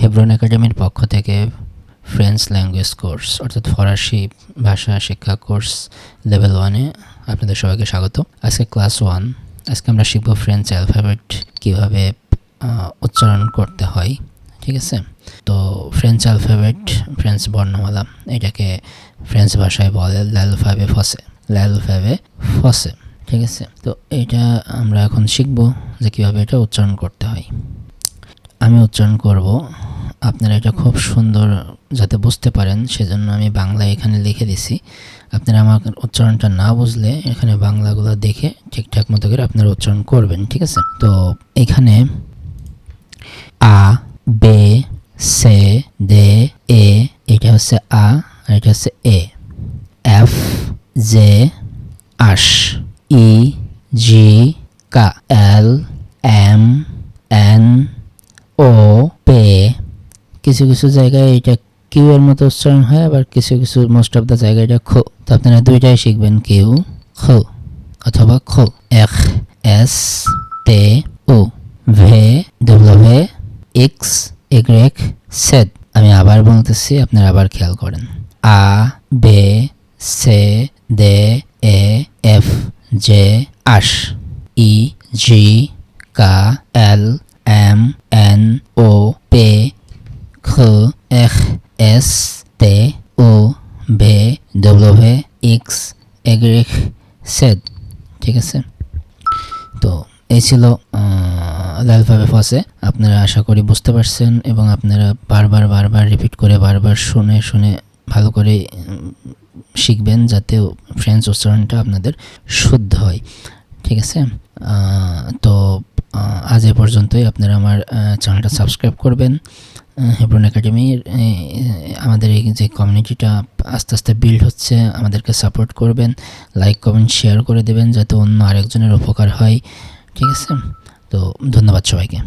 Hebron একাডেমির পক্ষ থেকে ফ্রেঞ্চ ল্যাঙ্গুয়েজ কোর্স অর্থাৎ ফরাসি ভাষা শিক্ষা কোর্স লেভেল 1-এ আপনাদের সবাইকে স্বাগত। আজকে ক্লাস 1। আজকে আমরা শিখব ফ্রেঞ্চ অ্যালফাবেট কীভাবে উচ্চারণ করতে হয়। ঠিক আছে, তো ফ্রেঞ্চ অ্যালফাবেট, ফ্রেঞ্চ বর্ণমালা, এটাকে ফ্রেঞ্চ ভাষায় বলে l'alphabet français। ঠিক আছে, তো এটা আমরা এখন শিখব যে কীভাবে এটা উচ্চারণ করতে হয়। আমি উচ্চারণ করব, আপনারা এটা খুব সুন্দর যাতে বুঝতে পারেন সেজন্য আমি বাংলা এখানে লিখে দিছি। আপনারা আমার উচ্চারণটা না বুঝলে এখানে বাংলাগুলো দেখে ঠিকঠাক মতো করে আপনারা উচ্চারণ করবেন। ঠিক আছে, তো এখানে আ, বে, সে, দে, এ, এটা হচ্ছে আ আর এটা হচ্ছে এ। এফ, জে, আশ, ই, জি, কা, এল, এম, এন, ও, পে। কিছু কিছু জায়গায় এটা কিউ এর মতো উচ্চারণ হয়, আবার কিছু কিছু মোস্ট অফ দ্য জায়গায় এটা খো। তো আপনারা দুইটাই শিখবেন, কিউ খো অথবা খো। এখ, এস, তে, ও, ভে, ডব্লিউ, এক্স, এগ্রেক, সেড। আমি আবার বলতেছি, আপনারা আবার খেয়াল করেন। আ, বে, সে, দে, এ, এফ, জে, আশ, ই, জি, কা, এল, এম, এন, ও, পে, খ, এখ, এস, তে, ও, ভে, ডব্লিউ, এক্স, এগ্রেক, সেড। ঠিক আছে, তো এই ছিল l'alphabet français। আপনারা আশা করি বুঝতে পারছেন এবং আপনারা বারবার রিপিট করে বারবার শুনে ভালো করে শিখবেন যাতে ফ্রেঞ্চ উচ্চারণটা আপনাদের শুদ্ধ হয়। ঠিক আছে, তো আজ এ পর্যন্তই। আপনারা আমার চ্যানেলটা সাবস্ক্রাইব করবেন। হেব্রন একাডেমির আমাদের এই যে কমিউনিটিটা আস্তে আস্তে বিল্ড হচ্ছে, আমাদেরকে সাপোর্ট করবেন, লাইক কমেন্ট শেয়ার করে দেবেন যাতে অন্য আরেকজনের উপকার হয়। ঠিক আছে, তো ধন্যবাদ সবাইকে।